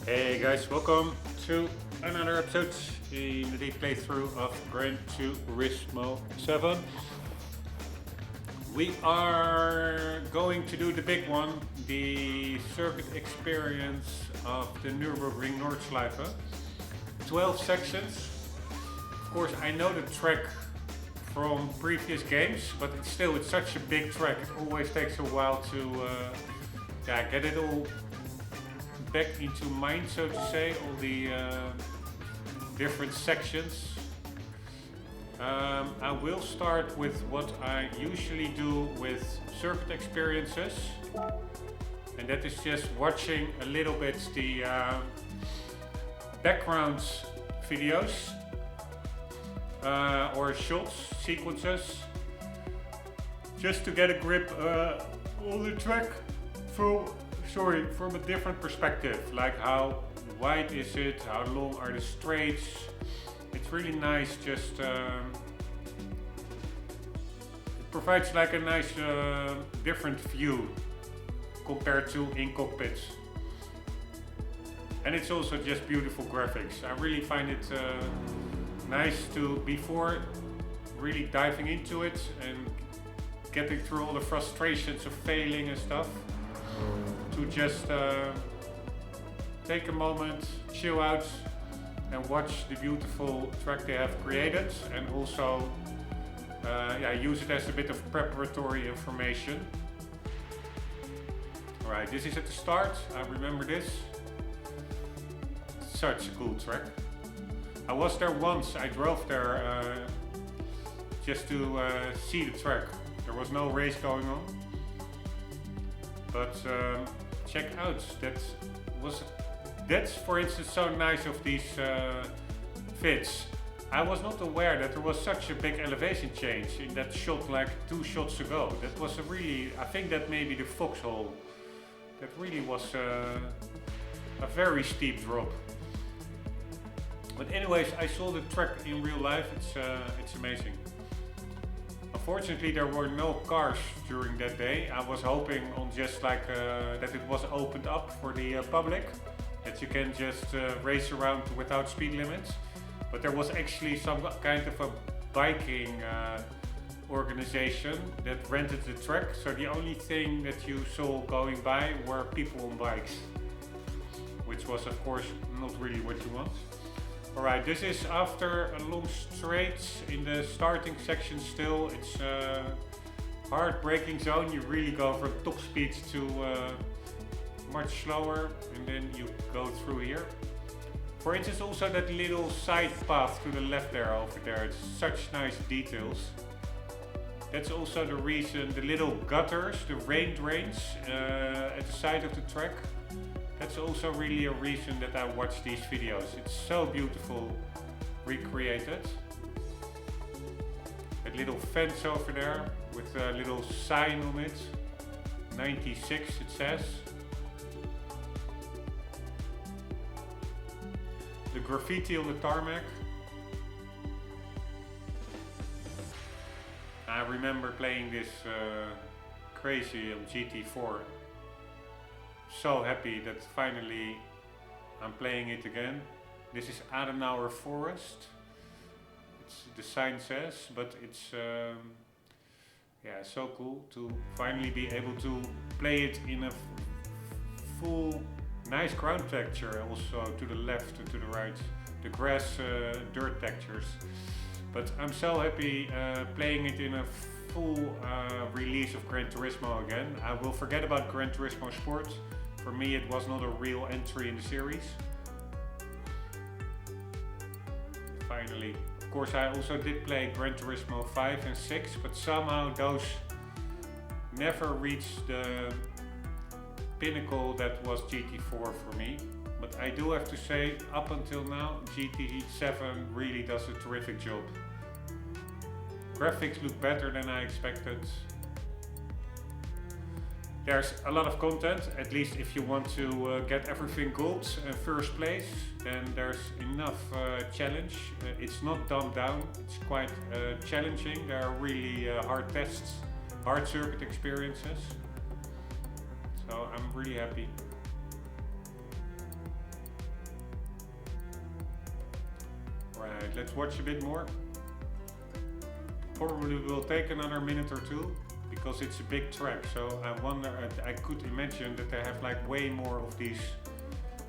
Hey guys, welcome to another episode in the playthrough of Gran Turismo 7. We are going to do the big one, the circuit experience of the Nurburgring Nordschleife. 12 sections. Of course, I know the track from previous games, but it's such a big track. It always takes a while to get it all back into mind, so to say, all the different sections. I will start with what I usually do with circuit experiences, and that is just watching a little bit the background videos or shots, sequences, just to get a grip on the track from a different perspective, like how wide is it, how long are the straights. It's really nice, just it provides like a nice different view compared to in cockpits. And it's also just beautiful graphics. I really find it nice to, before really diving into it and getting through all the frustrations of failing and stuff, to just take a moment, chill out and watch the beautiful track they have created, and also use it as a bit of preparatory information. Alright, this is at the start. I remember this. Such a cool track. I was there once. I drove there just to see the track. There was no race going on, but check out, that's for instance so nice of these fits. I was not aware that there was such a big elevation change in that shot like 2 shots ago. That was a really, I think that maybe the foxhole, that really was a very steep drop. But anyways, I saw the track in real life. It's amazing. Unfortunately, there were no cars during that day. I was hoping on just like that it was opened up for the public, that you can just race around without speed limits. But there was actually some kind of a biking organization that rented the track. So the only thing that you saw going by were people on bikes, which was of course not really what you want. Alright, this is after a long straight in the starting section still. It's a hard braking zone. You really go from top speed to much slower, and then you go through here. For instance, also that little side path to the left there, over there, it's such nice details. That's also the reason, the little gutters, the rain drains at the side of the track. That's also really a reason that I watch these videos. It's so beautiful recreated. That little fence over there with a little sign on it. 96 it says. The graffiti on the tarmac. I remember playing this crazy on GT4. So happy that finally I'm playing it again. This is Adenauer Forest. It's, the sign says, but it's so cool to finally be able to play it in a full nice ground texture, also to the left and to the right, the grass dirt textures. But I'm so happy playing it in a full release of Gran Turismo again. I will forget about Gran Turismo Sport. For me it was not a real entry in the series. Finally. Of course I also did play Gran Turismo 5 and 6, but somehow those never reached the pinnacle that was GT4 for me. But I do have to say, up until now, GT7 really does a terrific job. Graphics look better than I expected. There's a lot of content, at least if you want to get everything gold and first place, then there's enough challenge. It's not dumbed down, it's quite challenging. There are really hard tests, hard circuit experiences. So I'm really happy. let's watch a bit more. Probably will take another minute or two because it's a big track. So I wonder, I could imagine that they have like way more of these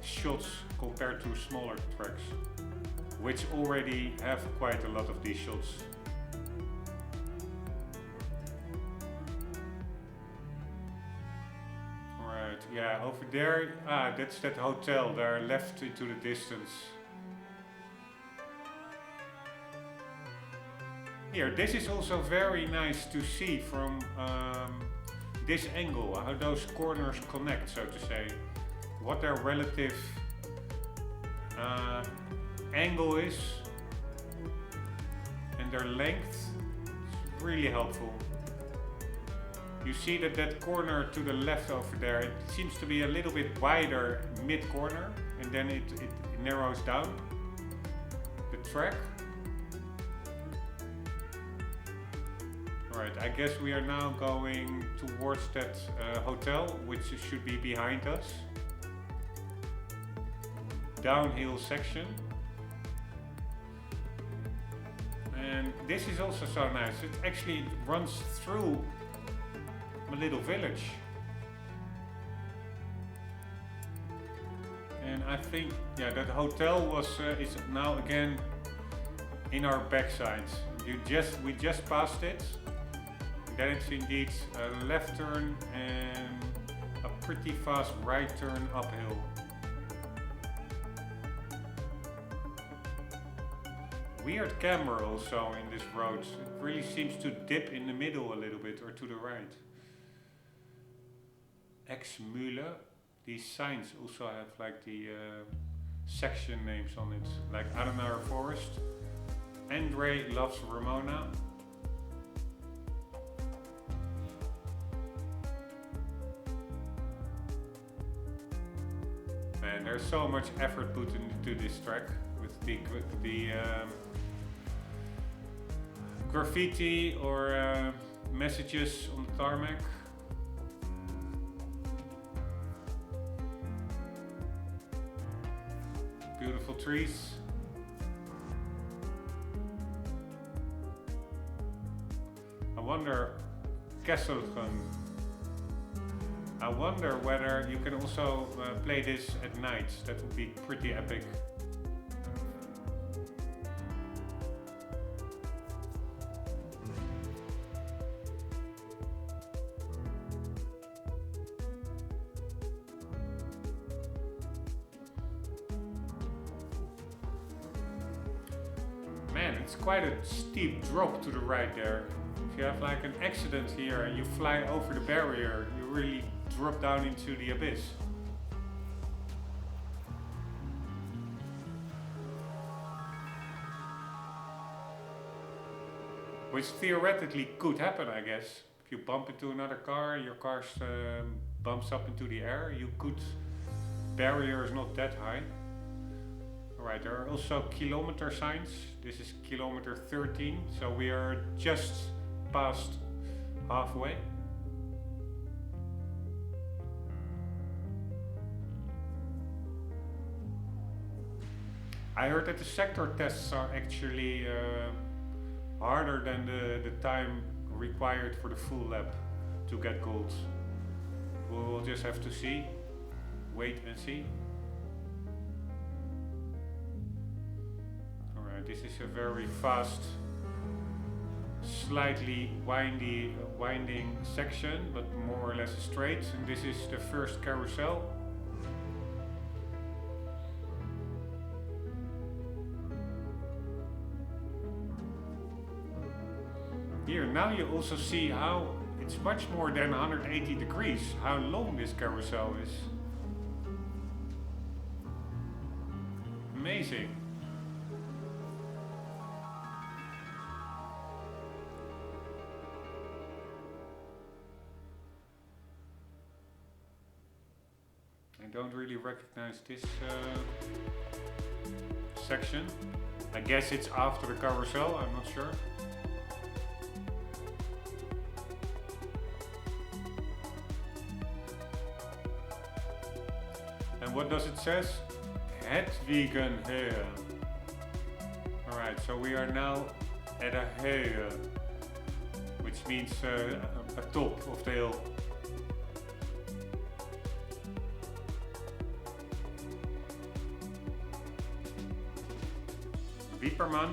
shots compared to smaller tracks, which already have quite a lot of these shots. Alright, yeah, over there, that's that hotel there left into the distance. Here, this is also very nice to see from this angle, how those corners connect, so to say. What their relative angle is and their length. It's really helpful. You see that that corner to the left over there, it seems to be a little bit wider mid-corner, and then it narrows down the track. Alright, I guess we are now going towards that hotel, which should be behind us. Downhill section. And this is also so nice. It actually runs through a little village. And I think, yeah, that hotel was is now again in our backside. We just passed it. Then it's indeed a left turn and a pretty fast right turn uphill. Weird camber also in this road. It really seems to dip in the middle a little bit or to the right. Ex-Mühle. These signs also have like the section names on it. Like Adenauer Forest. Andre loves Ramona. Man, there's so much effort put into this track with the graffiti or messages on the tarmac. Beautiful trees. I wonder, Kesselgen. I wonder whether you can also play this at night. That would be pretty epic. Man, it's quite a steep drop to the right there. If you have like an accident here and you fly over the barrier, you really drop down into the abyss. Which theoretically could happen, I guess. If you bump into another car, your car bumps up into the air, you could. Barrier is not that high. Alright, there are also kilometer signs. This is kilometer 13, so we are just past halfway. I heard that the sector tests are actually harder than the time required for the full lap to get gold. We'll just have to see, wait and see. Alright, this is a very fast, slightly winding section, but more or less straight. And this is the first carousel. Here, now you also see how it's much more than 180 degrees, how long this carousel is. Amazing. I don't really recognize this section. I guess it's after the carousel, I'm not sure. And what does it say? Hedwigenhöhe. Alright, so we are now at a hill, which means a top of the hill. Wieperman.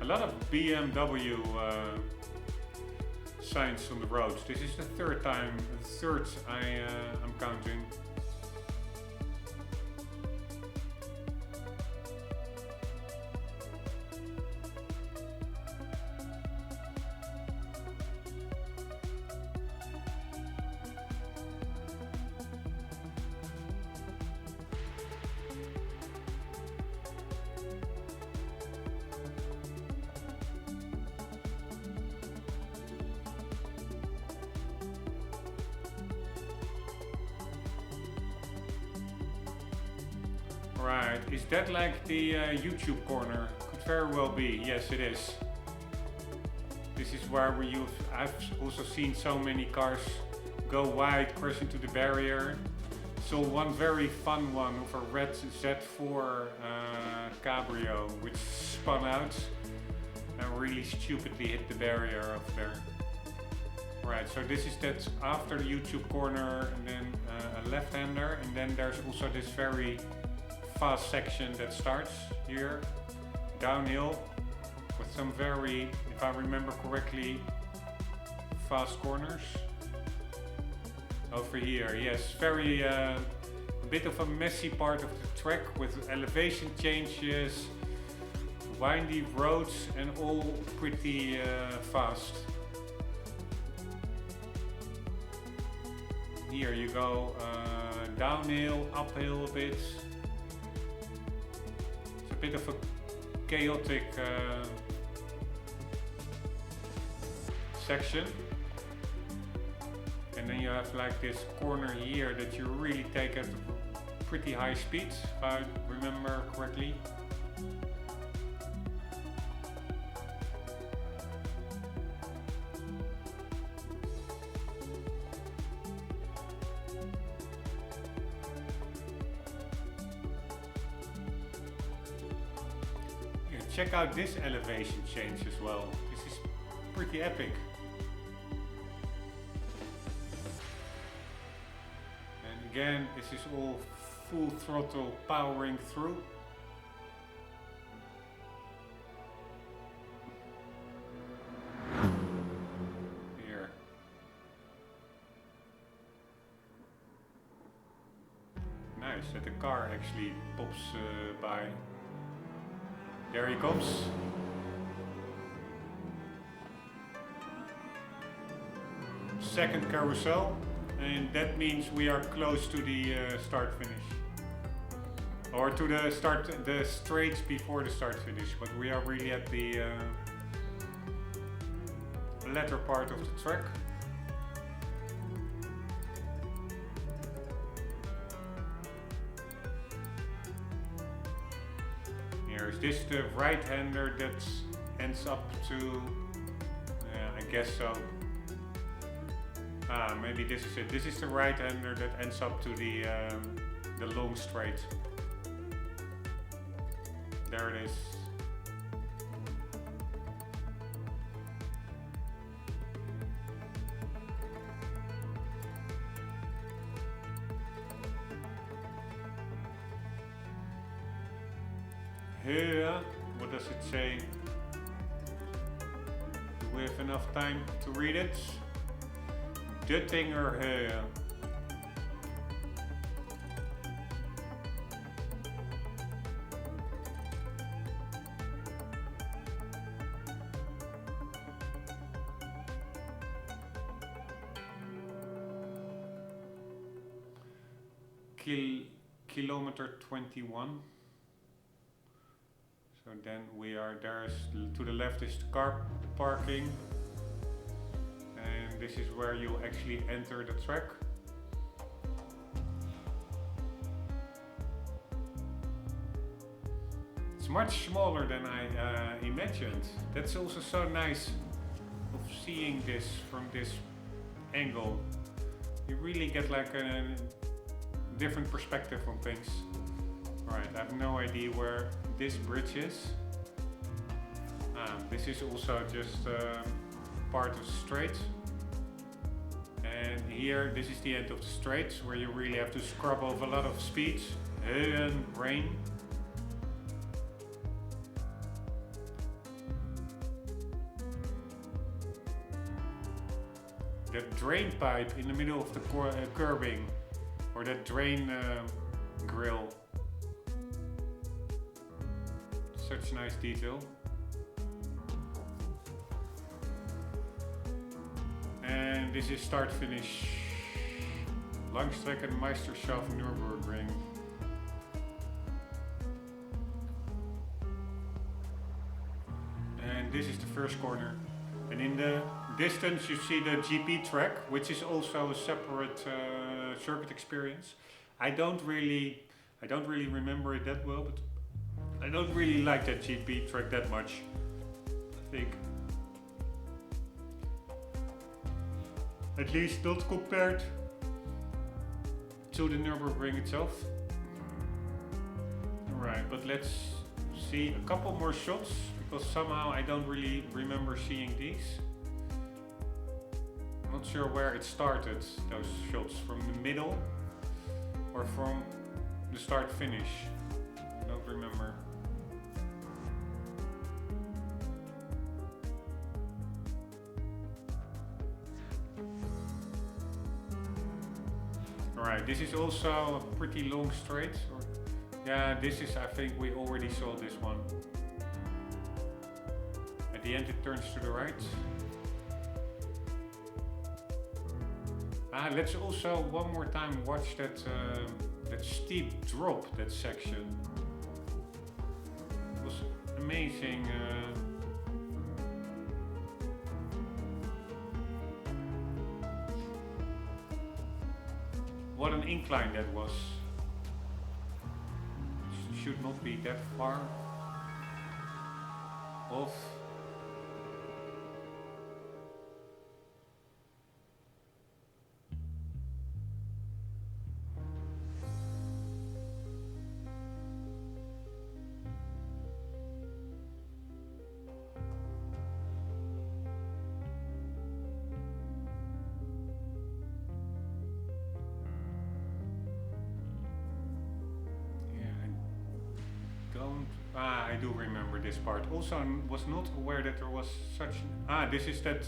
A lot of BMW signs on the roads. This is the third I'm counting. Right, is that like the YouTube corner? Could very well be, yes it is. This is where I've also seen so many cars go wide, crash into the barrier. Saw one very fun one of a red Z4 Cabrio which spun out and really stupidly hit the barrier up there. Right, so this is that after the YouTube corner and then a left-hander, and then there's also this very fast section that starts here, downhill, with some very, if I remember correctly, fast corners. Over here, yes, very a bit of a messy part of the track with elevation changes, windy roads, and all pretty fast. Here you go downhill, uphill a bit. A bit of a chaotic section, and then you have like this corner here that you really take at pretty high speeds, if I remember correctly. Check out this elevation change as well. This is pretty epic. And again, this is all full throttle powering through. Here. Nice that the car actually pops by. There he comes. Second carousel, and that means we are close to the start finish, or to the straights before the start finish. But we are really at the latter part of the track. Is this the right-hander that ends up to, I guess so. Maybe this is it. This is the right-hander that ends up to the long straight. There it is. Here, what does it say? Do we have enough time to read it? Duttinger here. Kilometer 21. So then we are there. To the left is the car parking, and this is where you actually enter the track. It's much smaller than I imagined. That's also so nice of seeing this from this angle. You really get like a different perspective on things. Alright, I have no idea where this bridge is. This is also just part of the straight. And here, this is the end of the straight, where you really have to scrub off a lot of speed and rain. That drain pipe in the middle of the curbing, or that drain grill. Such nice detail. And this is start finish Langstrecke Meisterschaft Nurburgring. And this is the first corner. And in the distance you see the GP track, which is also a separate circuit experience. I don't really remember it that well, but I don't really like that GP track that much, I think. At least not compared to the Nurburgring itself. Alright, but let's see a couple more shots, because somehow I don't really remember seeing these. I'm not sure where it started, those shots, from the middle or from the start finish. I don't remember. Alright, this is also a pretty long straight. Yeah, this is, I think we already saw this one. At the end it turns to the right. Let's also one more time watch that steep drop, that section. It was amazing. What an incline that was. Should not be that far off. I do remember this part. Also, I was not aware that there was such... this is that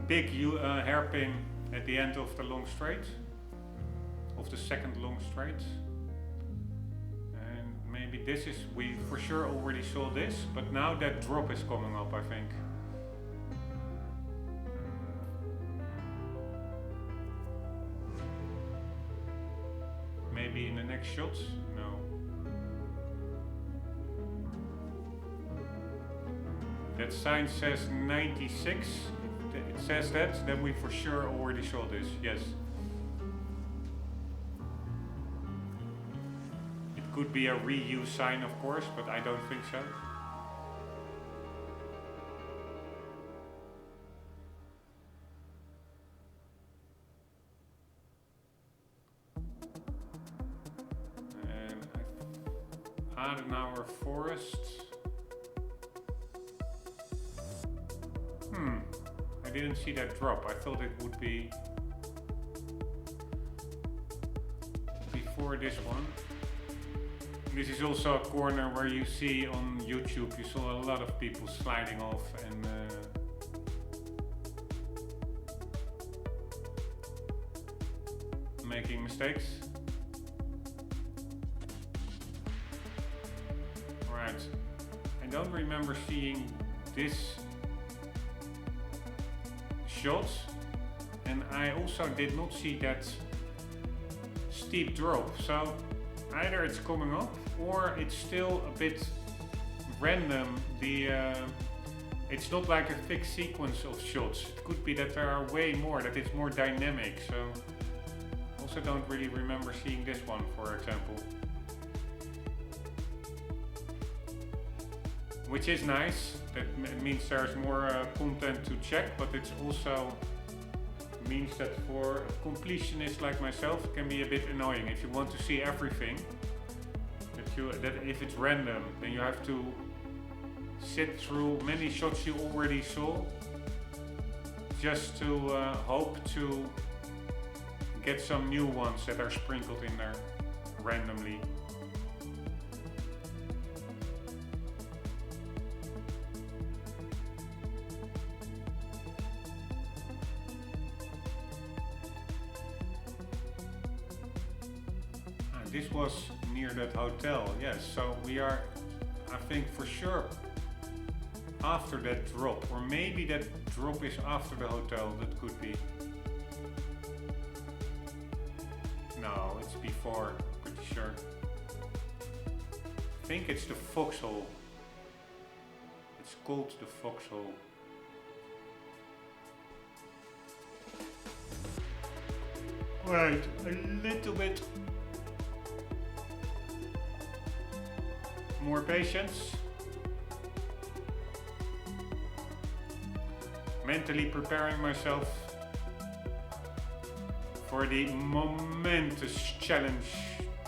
big hairpin at the end of the long straight. Of the second long straight. And maybe this is... We for sure already saw this, but now that drop is coming up, I think. Maybe in the next shots? No. That sign says 96. It says that, then we for sure already saw this, yes. It could be a reuse sign, of course, but I don't think so. Adenauer Forest. I didn't see that drop. I thought it would be before this one. This is also a corner where you see on YouTube, you saw a lot of people sliding off and making mistakes. Right. I don't remember seeing this shot, and I also did not see that steep drop, so either it's coming up or it's still a bit random. It's not like a fixed sequence of shots. It could be that there are way more, that it's more dynamic, so also don't really remember seeing this one, for example. Which is nice. That means there's more content to check, but it's also It means that for a completionist like myself, it can be a bit annoying if you want to see everything. That if it's random, then you have to sit through many shots you already saw, just to hope to get some new ones that are sprinkled in there randomly. This was near that hotel, yes, so we are, I think for sure, after that drop, or maybe that drop is after the hotel, that could be. No, it's before, pretty sure. I think it's the foxhole. It's called the foxhole. Right, a little bit more patience. Mentally preparing myself for the momentous challenge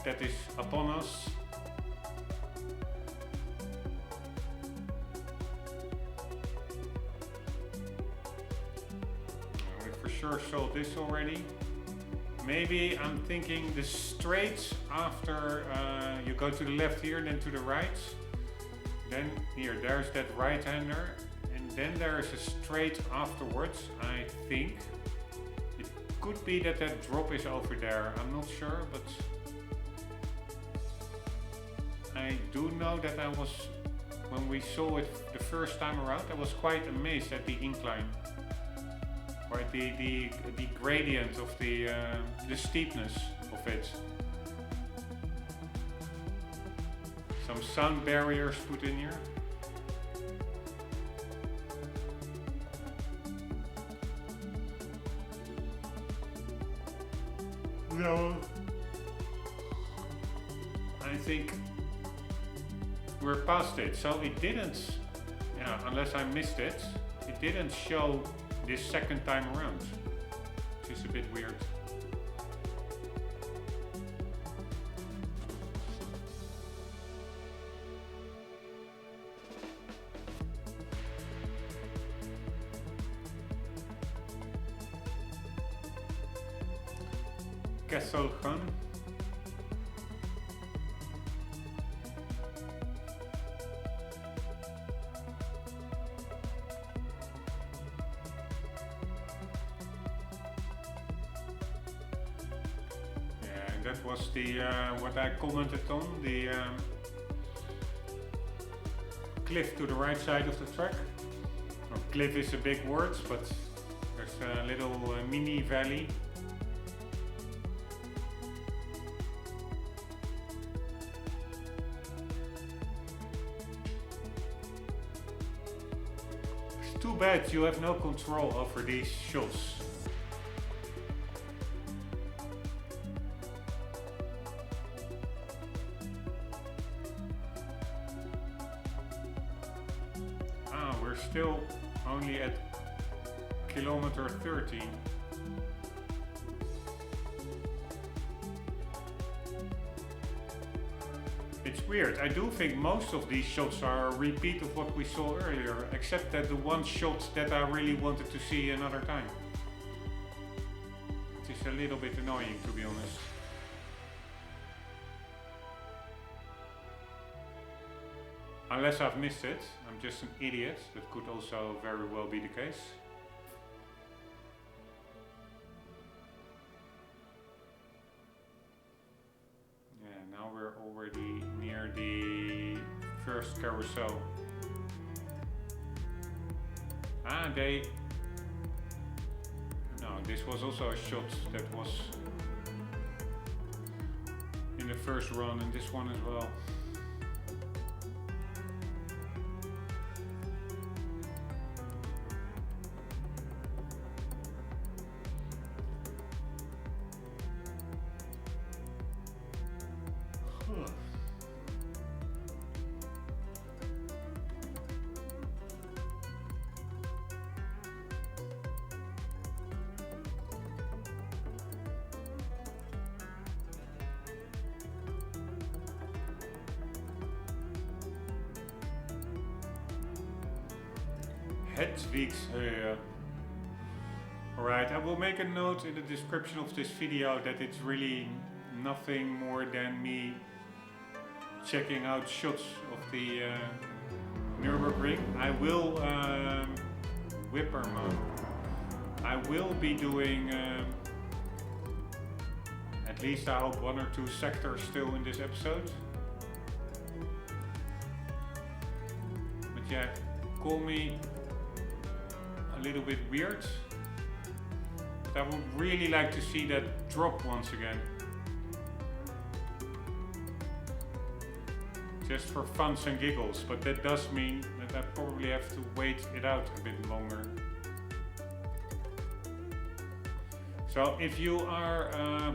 that is upon us. We for sure saw this already. Maybe I'm thinking the straight after you go to the left here, then to the right. Then here, there's that right-hander. And then there is a straight afterwards, I think. It could be that that drop is over there. I'm not sure, but I do know that I was, when we saw it the first time around, I was quite amazed at the incline. Right, the gradient of the steepness of it. Some sound barriers put in here. No, I think we're past it. So it didn't, yeah, unless I missed it, it didn't show this second time around, which is a bit weird. Kesselgun. That was the what I commented on, the cliff to the right side of the track. Well, cliff is a big word, but there's a little mini valley. It's too bad you have no control over these shots. Still only at kilometer 13. It's weird. I do think most of these shots are a repeat of what we saw earlier, except that the one shot that I really wanted to see another time. It is a little bit annoying, to be honest. Unless I've missed it, I'm just an idiot. That could also very well be the case. Yeah, now we're already near the first carousel. Ah, no, this was also a shot that was in the first run, and this one as well. Hedwig's. Alright, I will make a note in the description of this video that it's really nothing more than me checking out shots of the Nurburgring. I will whipper mode. I will be doing at least I hope 1 or 2 sectors still in this episode. But yeah, call me a little bit weird. But I would really like to see that drop once again. Just for funs and giggles, but that does mean that I probably have to wait it out a bit longer. So if you are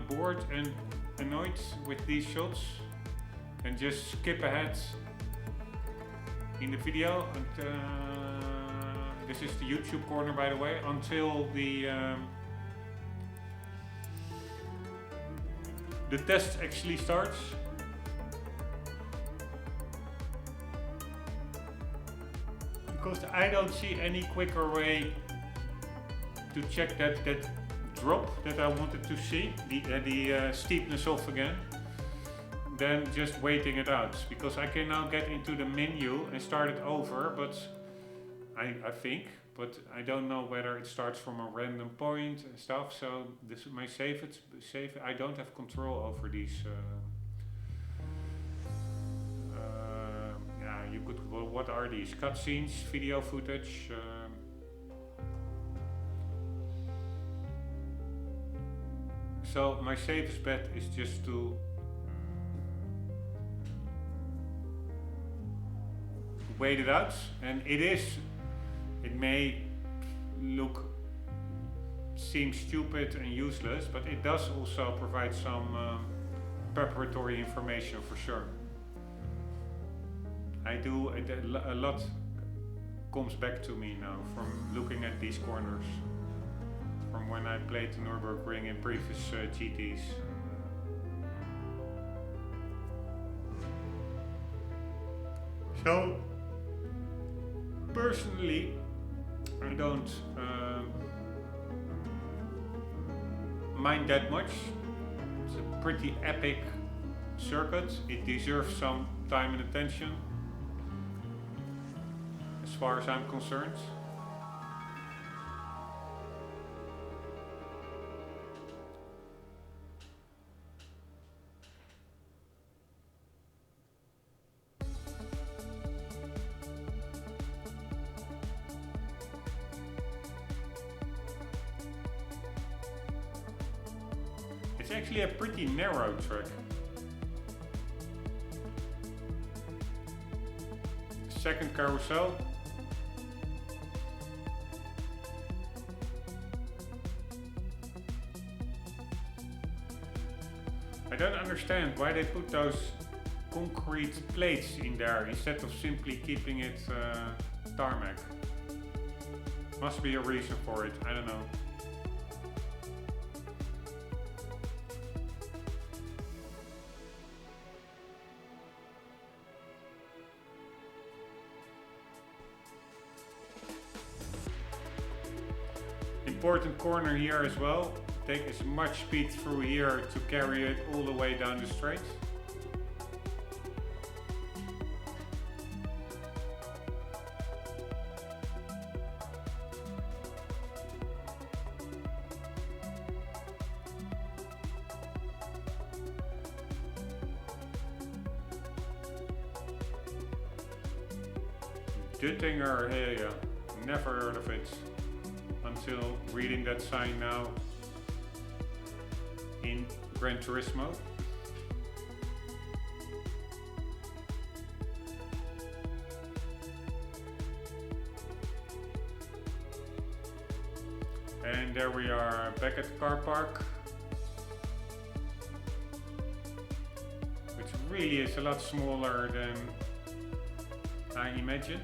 bored and annoyed with these shots, then just skip ahead in the video. And, this is the YouTube corner, by the way, until the test actually starts. Because I don't see any quicker way to check that drop that I wanted to see, the steepness off again, than just waiting it out. Because I can now get into the menu and start it over, but I think, but I don't know whether it starts from a random point and stuff. So this is my save. I don't have control over these. You could. Well, what are these? Cutscenes, video footage. So my safest bet is just to wait it out, and it may seem stupid and useless, but it does also provide some preparatory information for sure. A lot comes back to me now from looking at these corners, from when I played the Nurburgring in previous GTs. So, personally, I don't mind that much. It's a pretty epic circuit. It deserves some time and attention, as far as I'm concerned. It's actually a pretty narrow track. Second carousel. I don't understand why they put those concrete plates in there instead of simply keeping it tarmac. Must be a reason for it, I don't know. Important corner here as well. Take as much speed through here to carry it all the way down the straight. Duttinger, hey, never heard of it until reading that sign now in Gran Turismo. And there we are back at the car park, which really is a lot smaller than I imagined.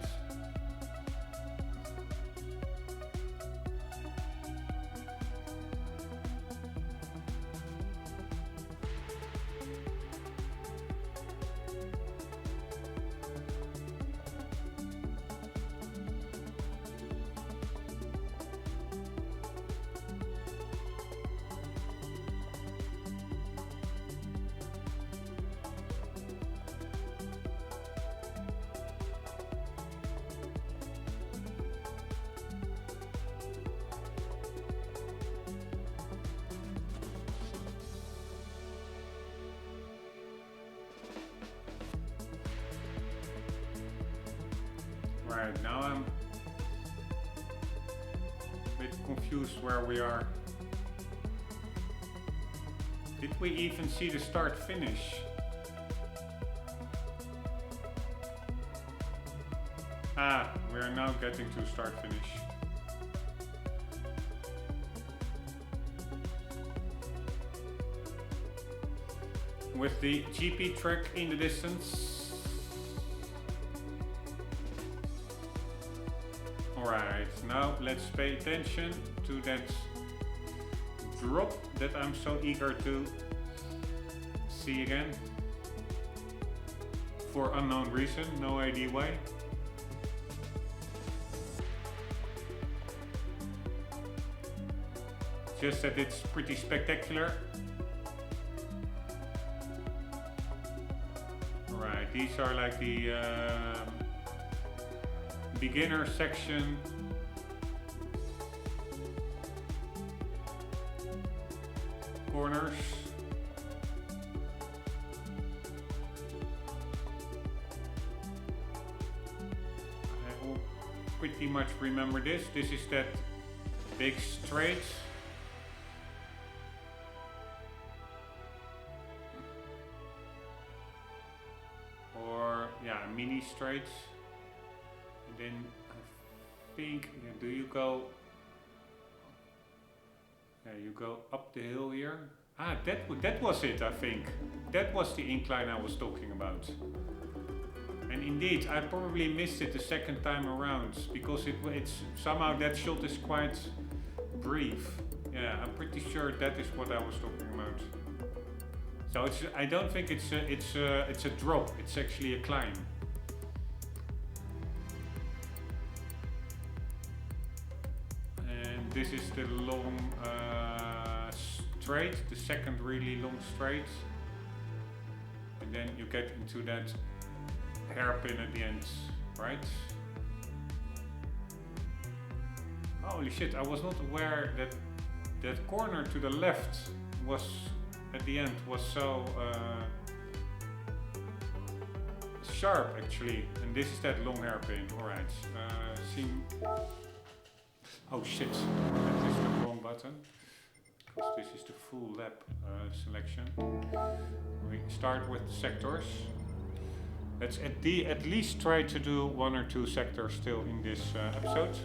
Alright, now I'm a bit confused where we are. Did we even see the start finish? Ah, we are now getting to start finish. With the GP track in the distance. Alright, now let's pay attention to that drop that I'm so eager to see again. For unknown reason, no idea why. Just that it's pretty spectacular. Alright, these are like the beginner section. Corners. I will pretty much remember this. This is that big straight. Mini straights, and then I think, do you go? Yeah, you go up the hill here. Ah, that was it. I think that was the incline I was talking about. And indeed, I probably missed it the second time around because it's somehow that shot is quite brief. Yeah, I'm pretty sure that is what I was talking about. So I don't think it's a drop. It's actually a climb. And this is the long straight, the second really long straight. And then you get into that hairpin at the end, right? Holy shit! I was not aware that that corner to the left was. At the end was so sharp actually, and this is that long hairpin. Alright, oh shit, that is the wrong button, because this is the full lap selection. We start with the sectors. Let's at least try to do 1 or 2 sectors still in this episode.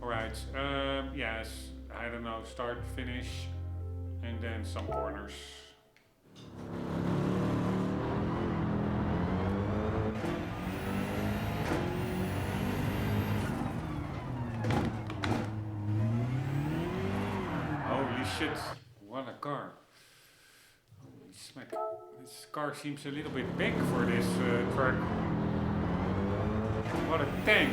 Alright, yes, I don't know, start, finish. And then some corners. Holy shit, what a car. Holy smack. This car seems a little bit big for this truck. What a tank.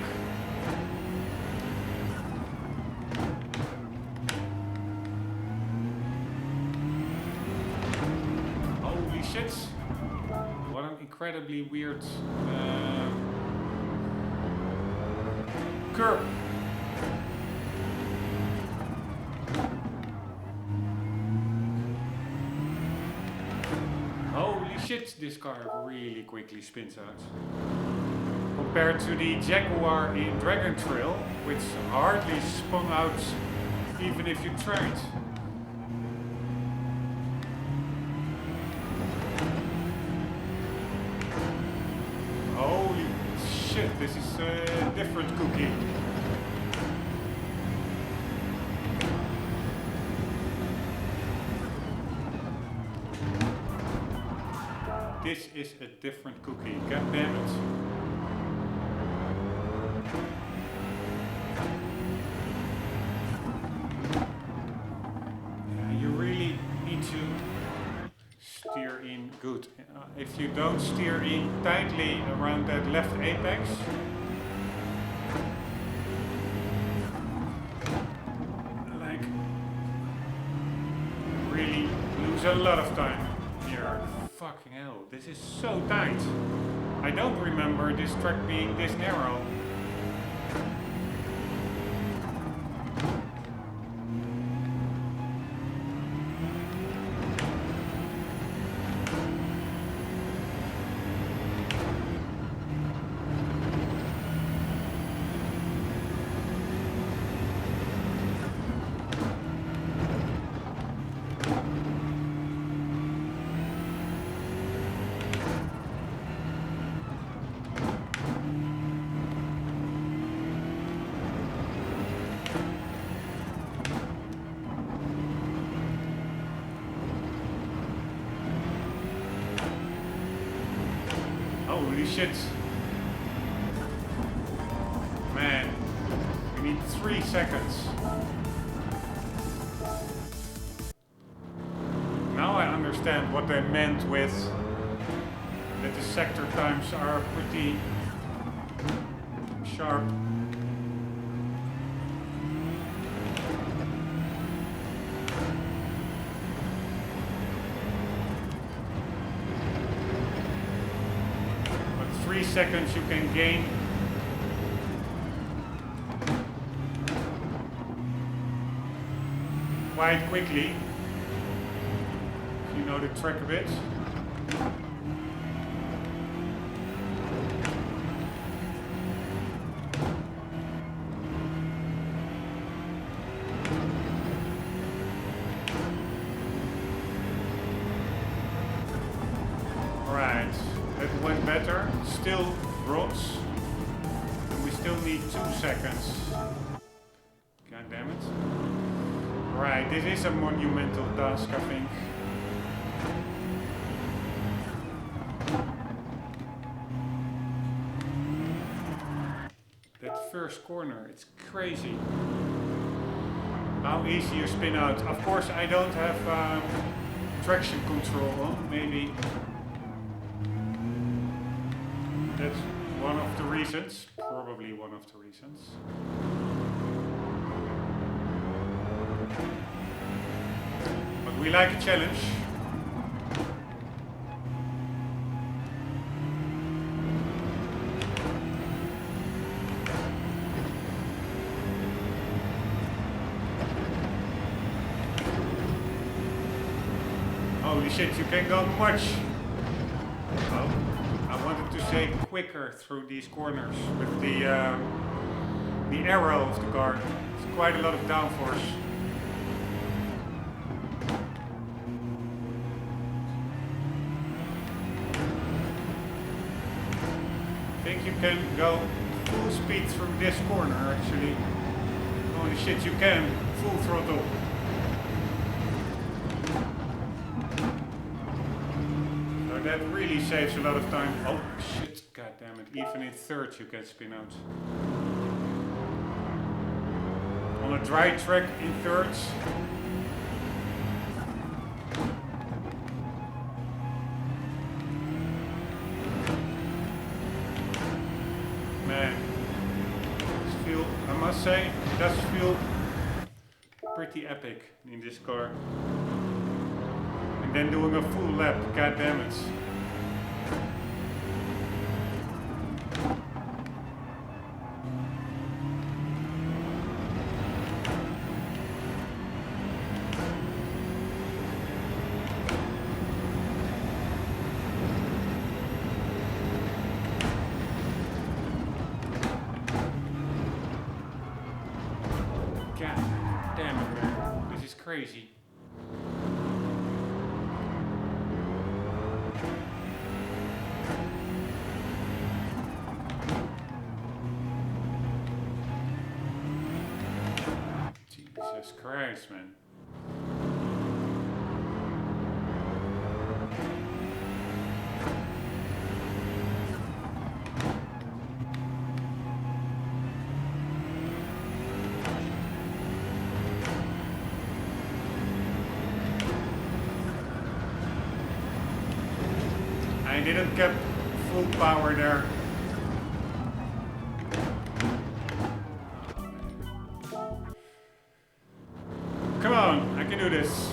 What an incredibly weird curve. Holy shit, this car really quickly spins out. Compared to the Jaguar in Dragon Trail, which hardly spun out even if you tried. Holy shit, this is a different cookie. This is a different cookie, god damn it. You really need to steer in good. If you don't steer in tightly around that left apex, like, really lose a lot of time here. Fucking hell, this is so tight. I don't remember this track being this narrow. Holy shit. Man, we need 3 seconds. Now I understand what they meant with that the sector times are pretty sharp. But 3 seconds you can gain. Quite quickly. If you know the track a bit. Alright, that went better. Still bronze. And we still need 2 seconds. God damn it. Right, this is a monumental task, I think. That first corner, it's crazy. How easy you spin out. Of course, I don't have traction control on, maybe. That's one of the reasons, probably one of the reasons. But we like a challenge. Holy shit, you can go much. Oh, I wanted to say quicker through these corners with the arrow of the car. It's quite a lot of downforce. I think you can go full speed through this corner actually. Holy shit, you can. Full throttle. So that really saves a lot of time. Oh shit, god damn it. Even in thirds you can spin out. On a dry track in thirds. Man, I must say, it does feel pretty epic in this car. And then doing a full lap, god damn it. Crazy. Jesus Christ, man. I didn't get full power there. Come on, I can do this.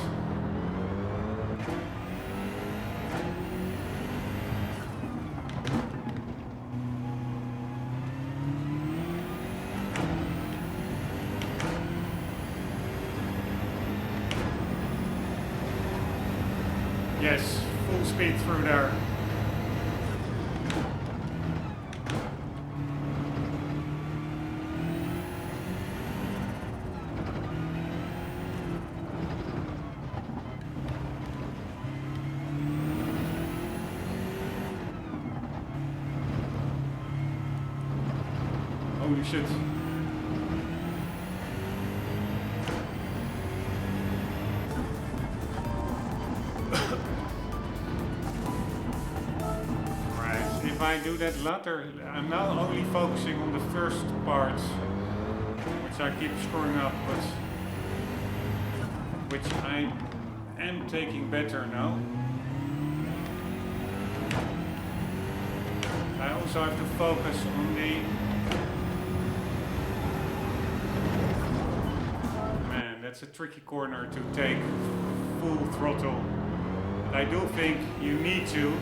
Yes, full speed through there. Holy shit. Right, if I I do that latter. I'm now only focusing on the first part, which I keep screwing up, but which I am taking better now. I also have to focus on the... Man, that's a tricky corner to take full throttle. But I do think you need to,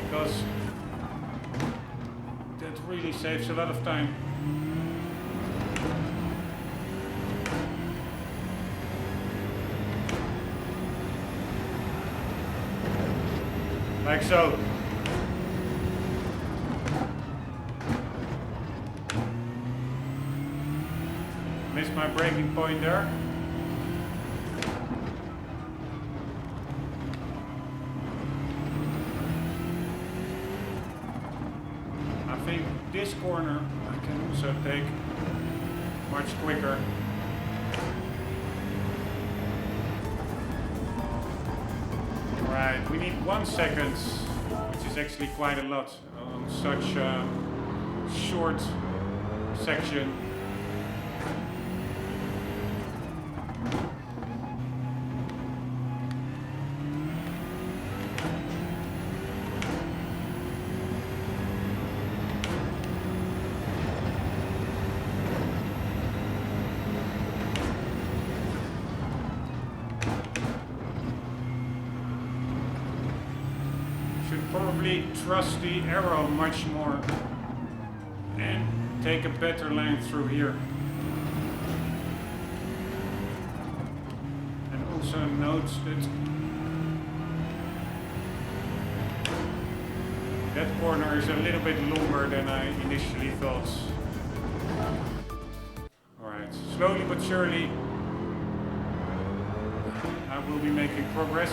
because that really saves a lot of time. Like so. Missed my braking point there. I think this corner I can also take much quicker. Right, we need 1 second, which is actually quite a lot on such a short section. Probably trust the arrow much more and take a better line through here. And also note that corner is a little bit longer than I initially thought. Alright, slowly but surely I will be making progress.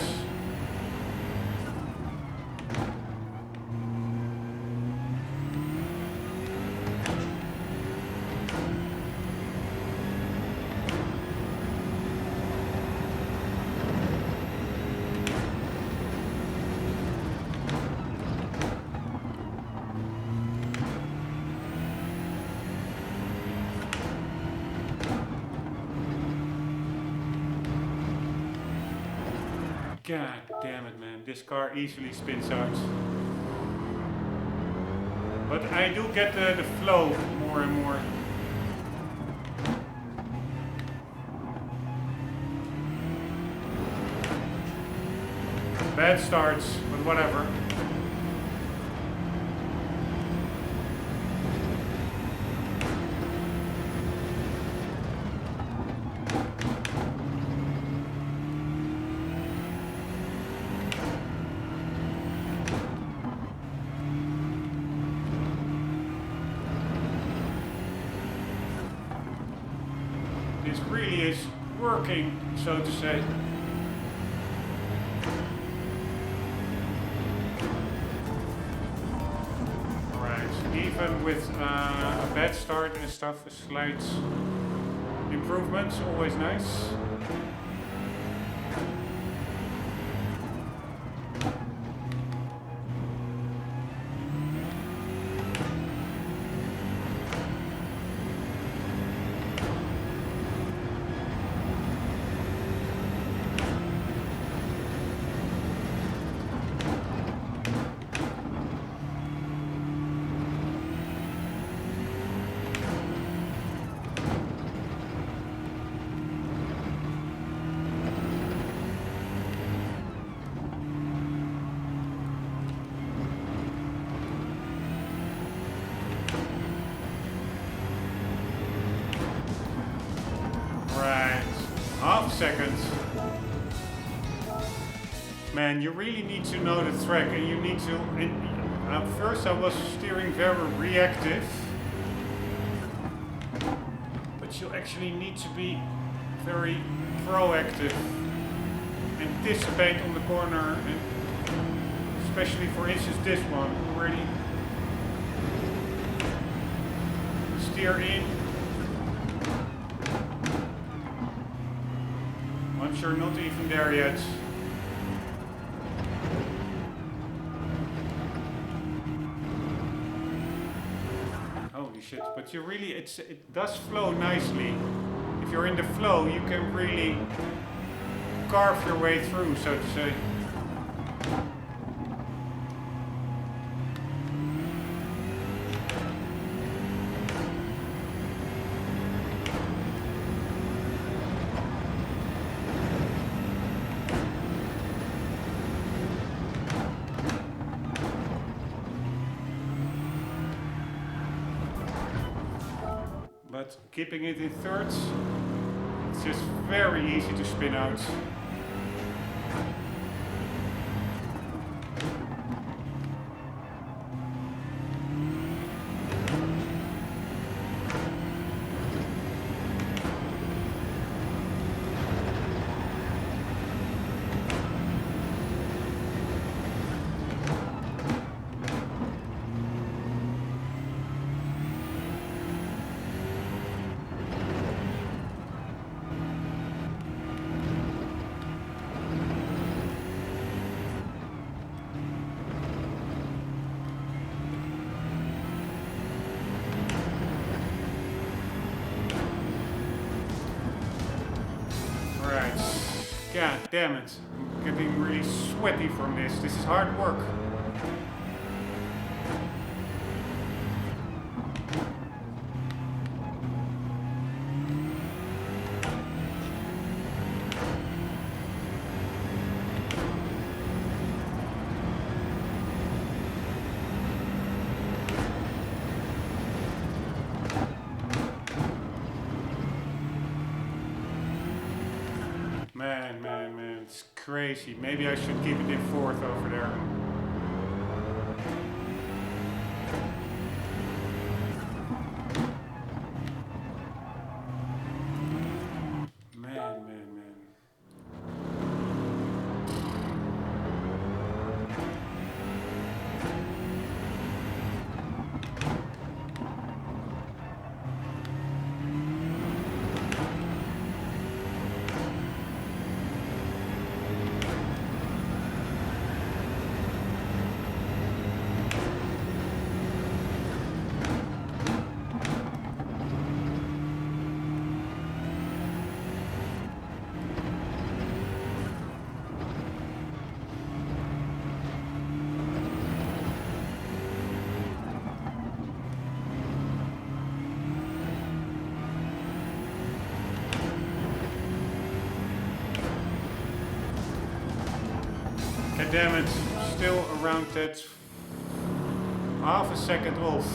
God damn it, man, this car easily spins out. But I do get the flow more and more. Bad starts, but whatever. This really is working, so to say. Alright, even with a bad start and stuff, a slight improvement, always nice. Seconds. Man, you really need to know the track, and you need to... At first I was steering very reactive, but you actually need to be very proactive, anticipate on the corner, and especially for instance this one, already steer in. Once you're not even there yet. but you really, it does flow nicely. If you're in the flow, you can really carve your way through, so to say. But keeping it in thirds, it's just very easy to spin out. God damn it, I'm getting really sweaty from this. This is hard work. Man, it's crazy. Maybe I should keep it in fourth over there. Man. God damn it, still around that half a second off.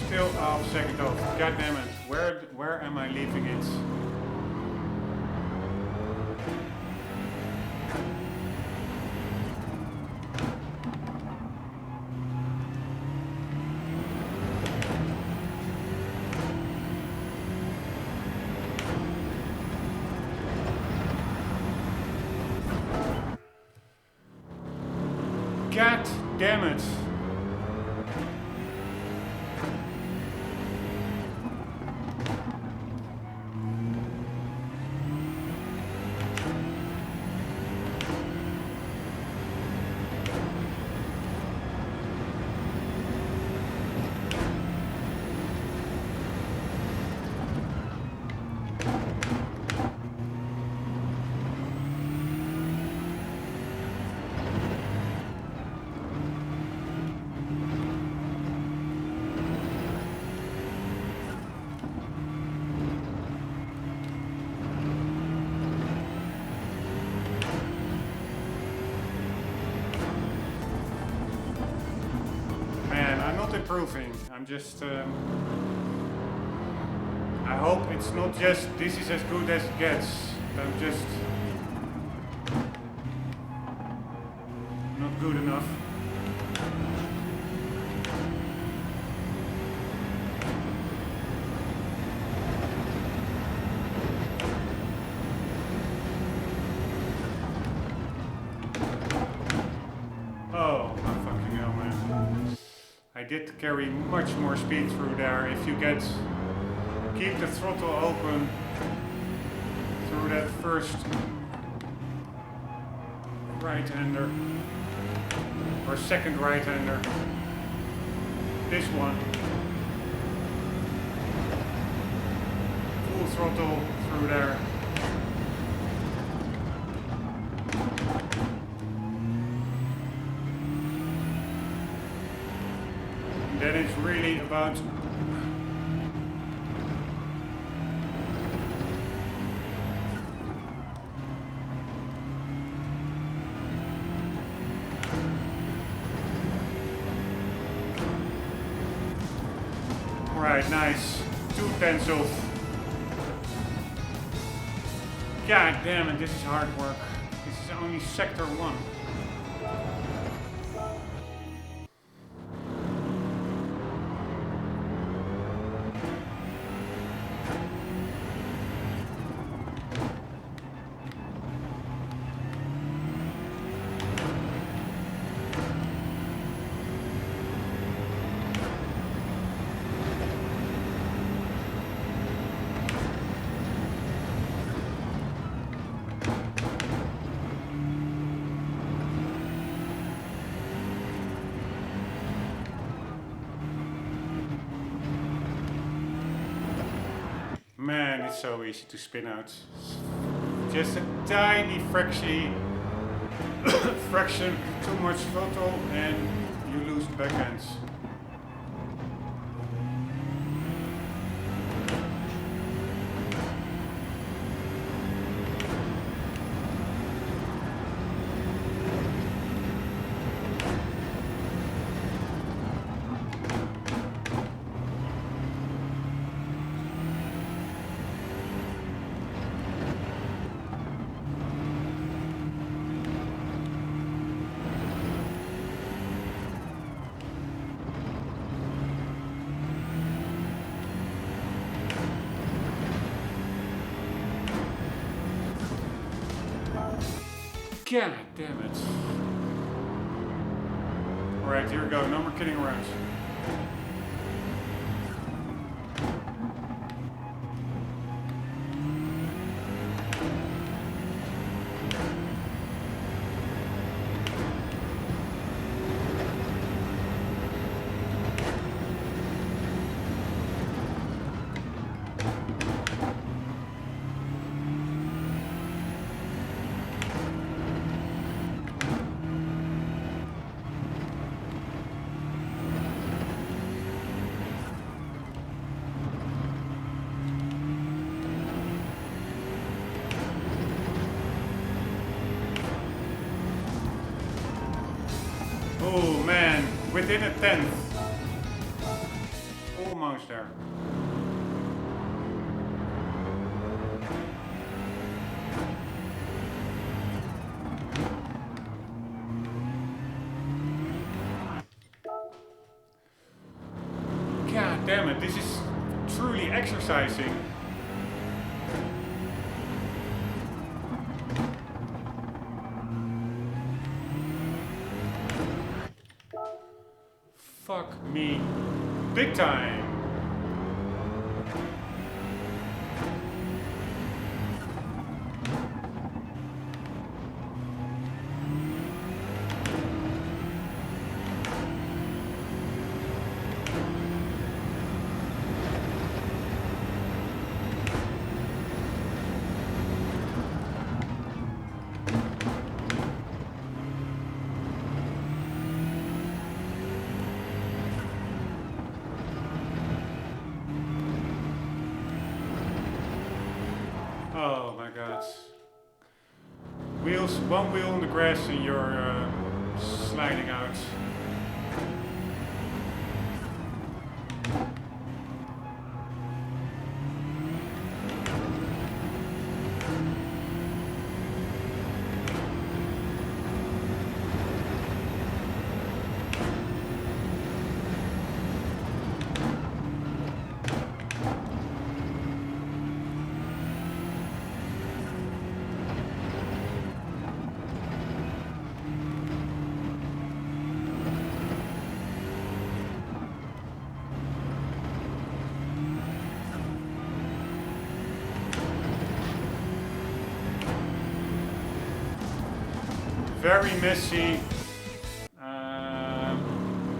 Still half a second off. God damn it. Where am I leaving it? God damn it. Man, I'm not improving. I'm just hope it's not just this is as good as it gets. I'm just not good enough. I did carry much more speed through there. If you keep the throttle open through that first right-hander or second right-hander, this one, full throttle through there. Then it's really about right, nice. 2/10 off. God damn it, this is hard work. This is only sector 1. Man, it's so easy to spin out. Just a tiny fraction too much throttle and you lose the backhands. God damn it. Alright, here we go. No more kidding around. Oh man, within a tenth. Almost there. God damn it, this is truly exercising. Fuck me big time. Oh my god. Wheels, one wheel on the grass and you're sliding out. very messy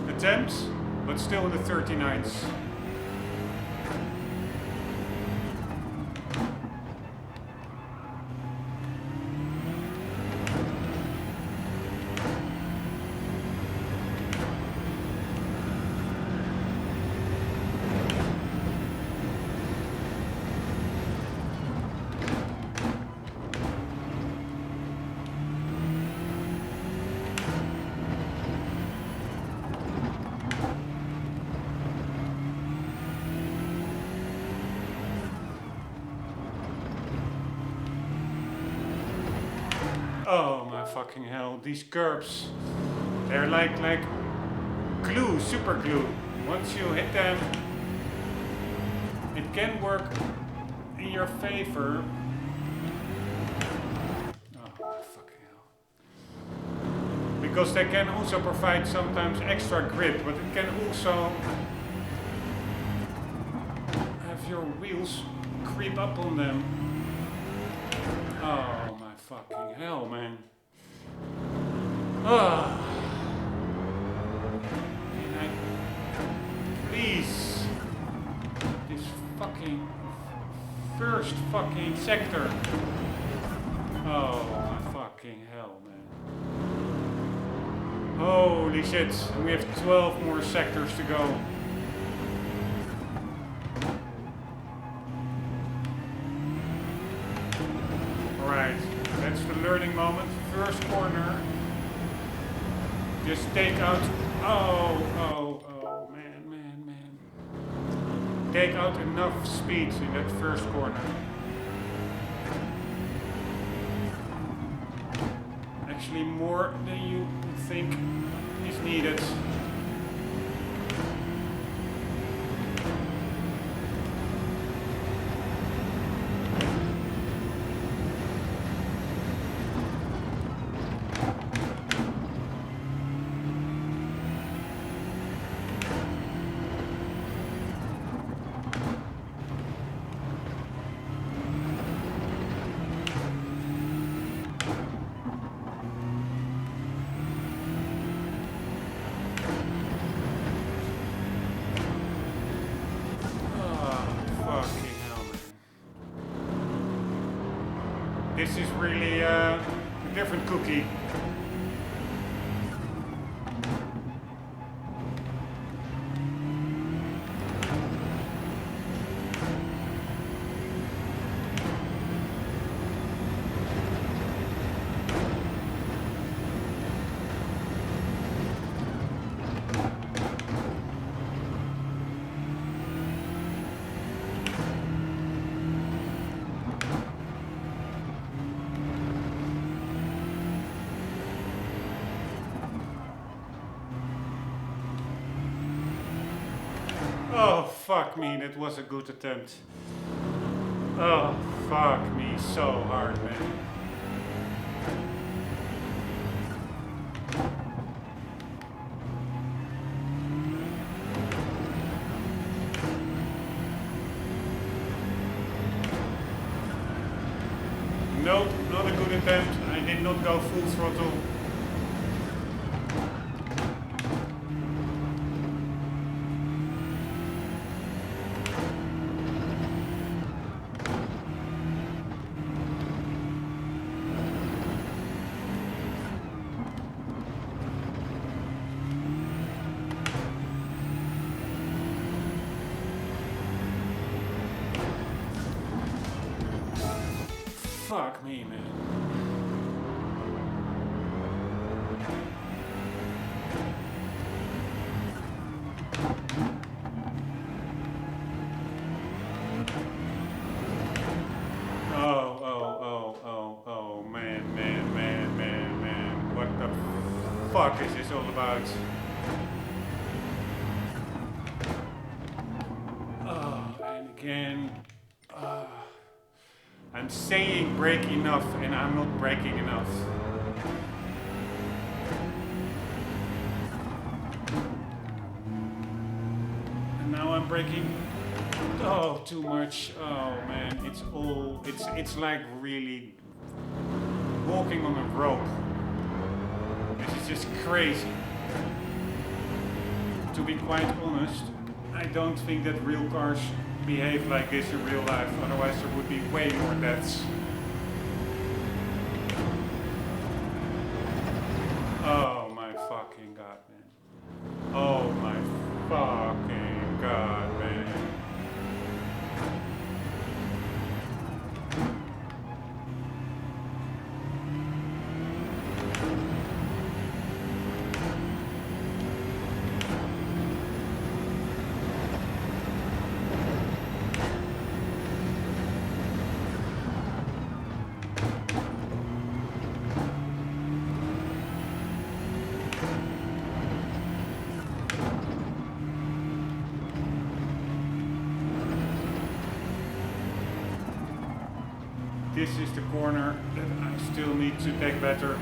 attempt, but still in the 39s. Oh my fucking hell, these curbs, they're like glue, super glue. Once you hit them, it can work in your favor. Oh my fucking hell. Because they can also provide sometimes extra grip, but it can also have your wheels creep up on them. Oh my fucking hell, man. Ah. Can I please, this fucking first fucking sector. Oh my fucking hell, man. Holy shit, we have 12 more sectors to go. Alright, that's the learning moment. First corner. Just take out. Oh, man. Take out enough speed in that first corner. Actually, more than you think is needed. This is really a different cookie. Oh, fuck me, that was a good attempt. Oh, fuck me so hard, man. Nope, not a good attempt. I did not go full throttle. Fuck me, man. Oh, man. What the fuck is this all about? Oh, and again. I'm saying brake enough and I'm not braking enough. And now I'm braking. Oh, too much. Oh man, it's like really walking on a rope. This is just crazy. To be quite honest, I don't think that real cars behave like this in real life, otherwise there would be way more deaths. Oh my fucking god, man. Oh my fucking god, man. This is the corner that I still need to take better.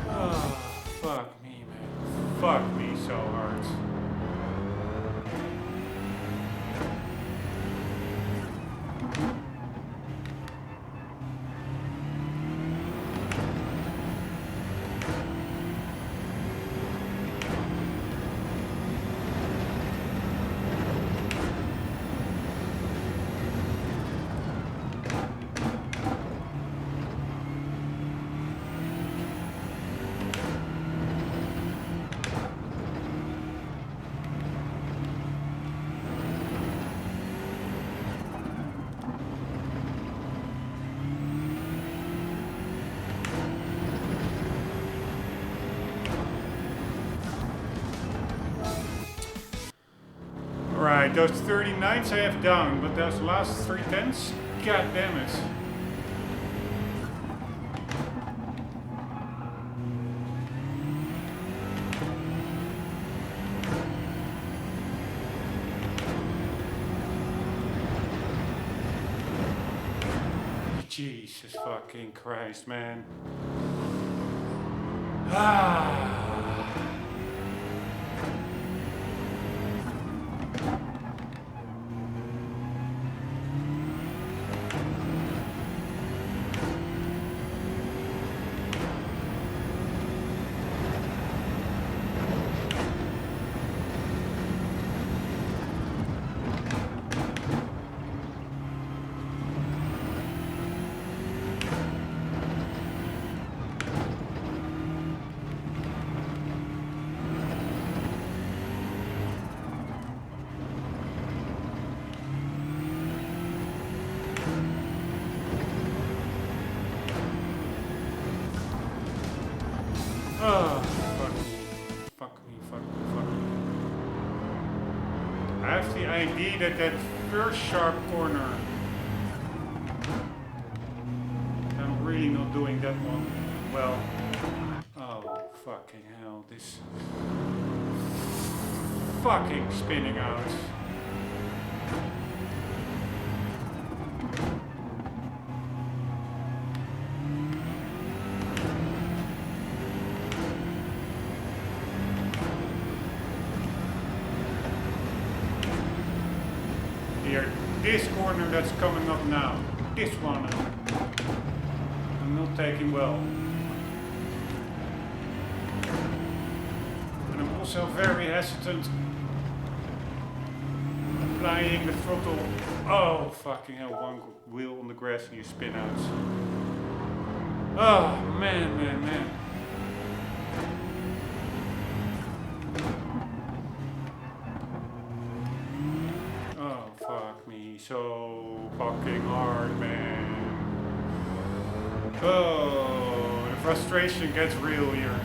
Oh, fuck me, man. Fuck me so hard. Right, those 39s I have down, but those last 3 10s, god damn it. Jesus fucking Christ, man. Ah. Oh, fuck me. Fuck me, fuck me, fuck me. I have the idea that that first sharp corner, I'm really not doing that one well. Oh, fucking hell, this fucking spinning out. This corner that's coming up now, this one, I'm not taking well. And I'm also very hesitant applying the throttle. Oh fucking hell, one wheel on the grass and you spin out. Oh man, man, man. So fucking hard, man. Oh, the frustration gets real here.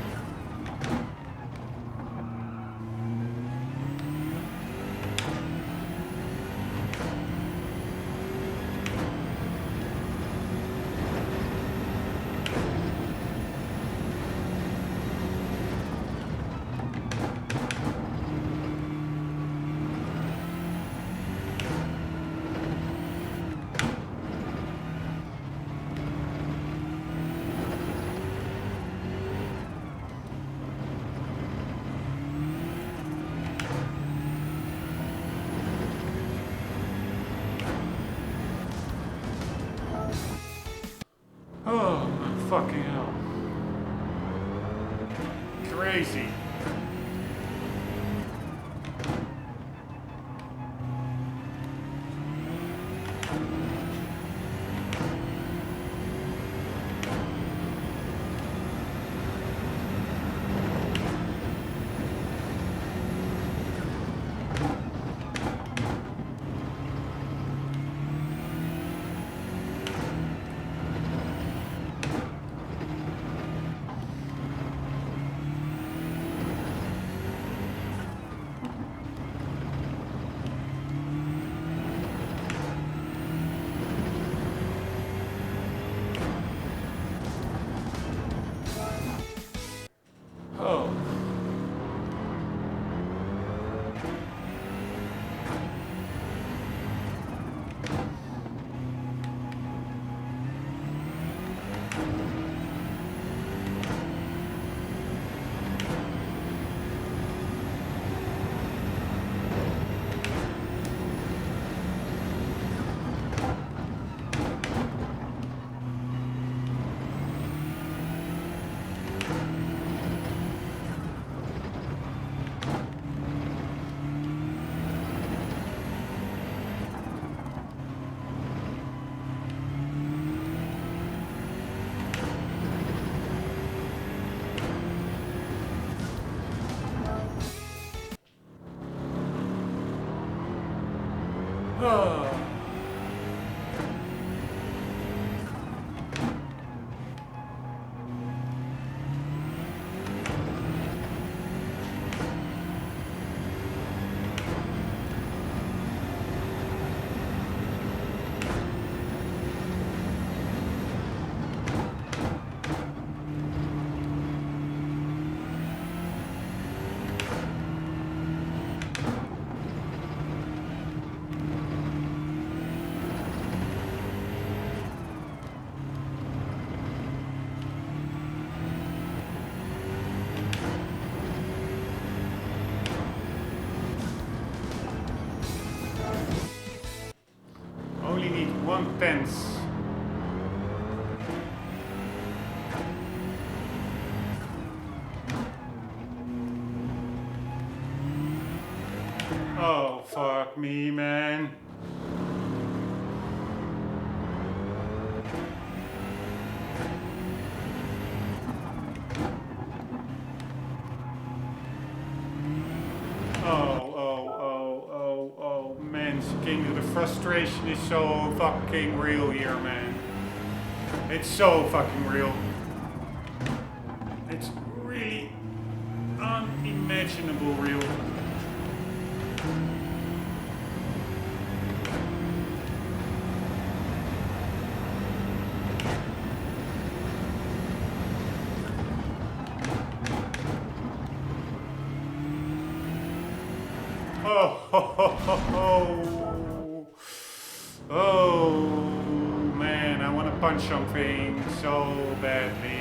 Fucking hell. Crazy. Oh. Oh. Only need 1/10. Oh, fuck me, man. Oh, man, the frustration is so fucking real here, man. It's so fucking real. It's really unimaginable real. Oh, man, I want to punch something so badly.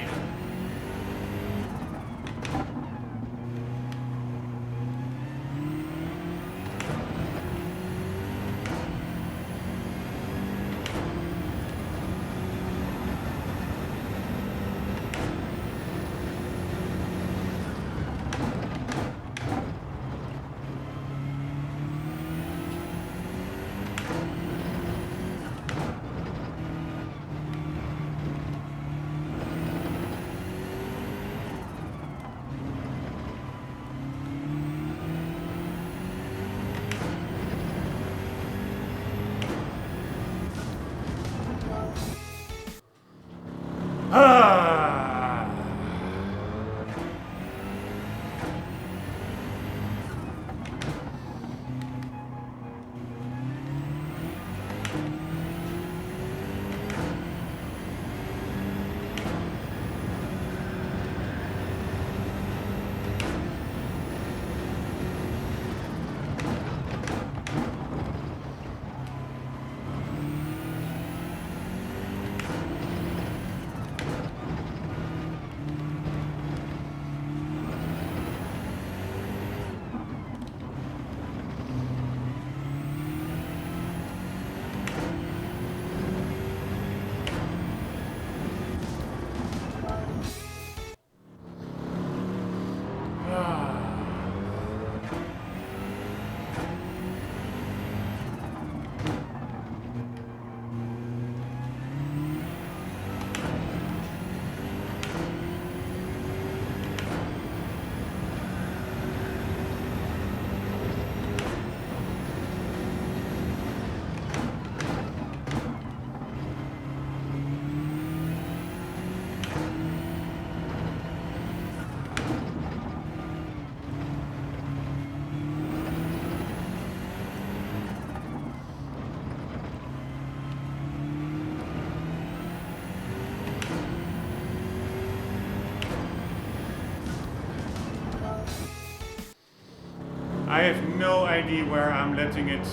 I have no idea where I'm letting it,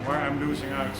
where I'm losing out.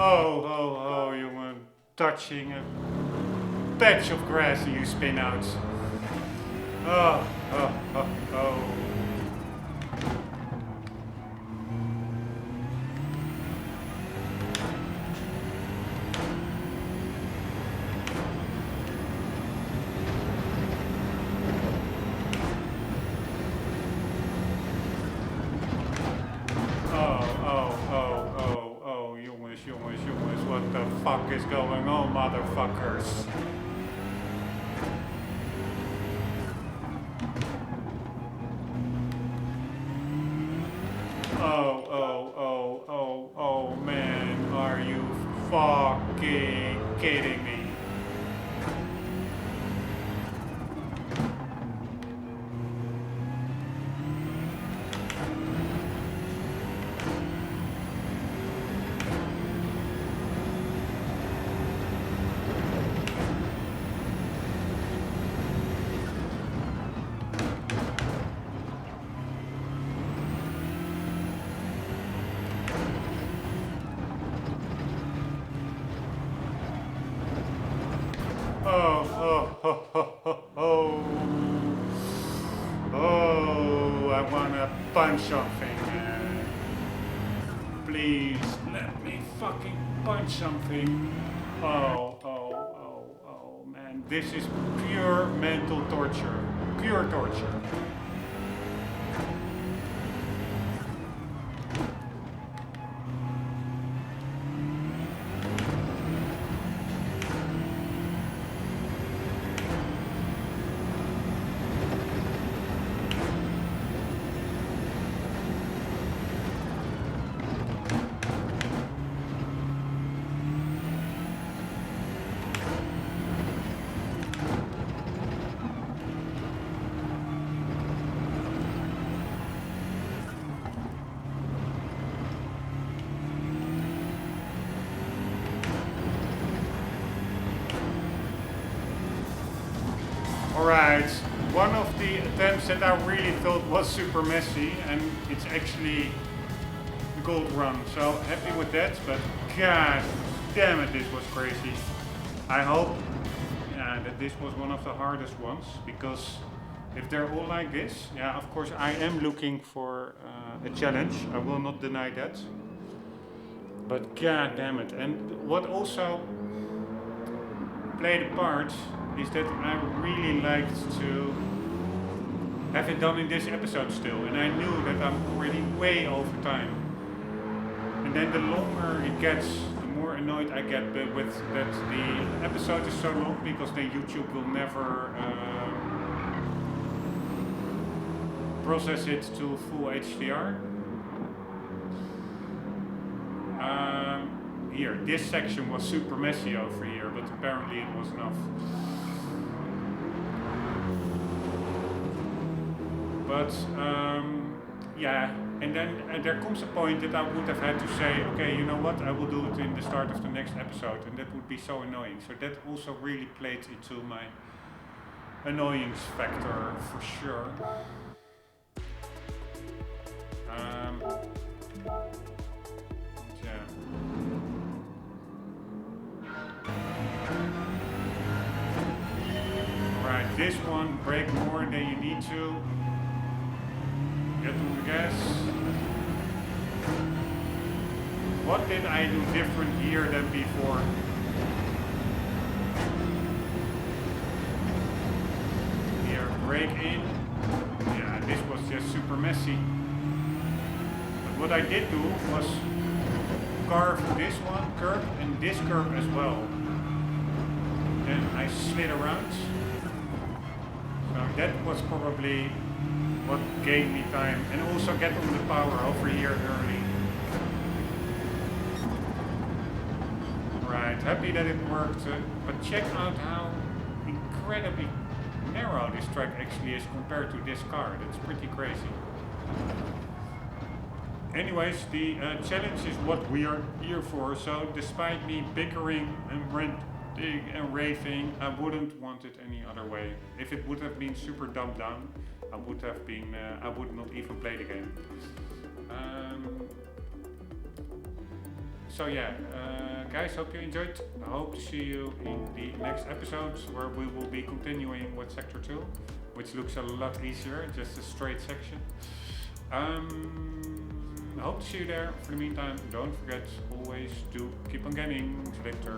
Oh, you were touching a patch of grass and you spin out. Oh. Jongens, what the fuck is going on, motherfuckers? Oh, man, are you fucking kidding me? Oh, I wanna punch something. Please, let me fucking punch something. Oh, man. This is pure mental torture. Pure torture. Alright, one of the attempts that I really thought was super messy, and it's actually the gold run, so happy with that, but god damn it, this was crazy. I hope that this was one of the hardest ones, because if they're all like this, yeah, of course I am looking for a challenge, I will not deny that, but god damn it. And what also played a part is that I really liked to have it done in this episode still, and I knew that I'm already way over time. And then the longer it gets, the more annoyed I get with that the episode is so long, because then YouTube will never process it to full HDR. Here, this section was super messy over here, but apparently it was enough. But yeah, and then there comes a point that I would have had to say, okay, you know what, I will do it in the start of the next episode, and that would be so annoying. So that also really played into my annoyance factor for sure. Yeah. Alright, this one, brake more than you need to. Get on the gas. What did I do different here than before? Here, brake in. Yeah, this was just super messy. But what I did do was carve this one curb and this curb as well. Then I slid around. So that was probably what gained me time, and also get on the power over here early. Right, happy that it worked, but check out how incredibly narrow this track actually is compared to this car. That's pretty crazy. Anyways, the challenge is what we are here for, so despite me bickering and ranting and raving, I wouldn't want it any other way. If it would have been super dumbed down, I would not even play the game. So yeah, guys, hope you enjoyed. I hope to see you in the next episodes where we will be continuing with Sector 2, which looks a lot easier, just a straight section. I hope to see you there. For the meantime, don't forget always to keep on gaming. See you later.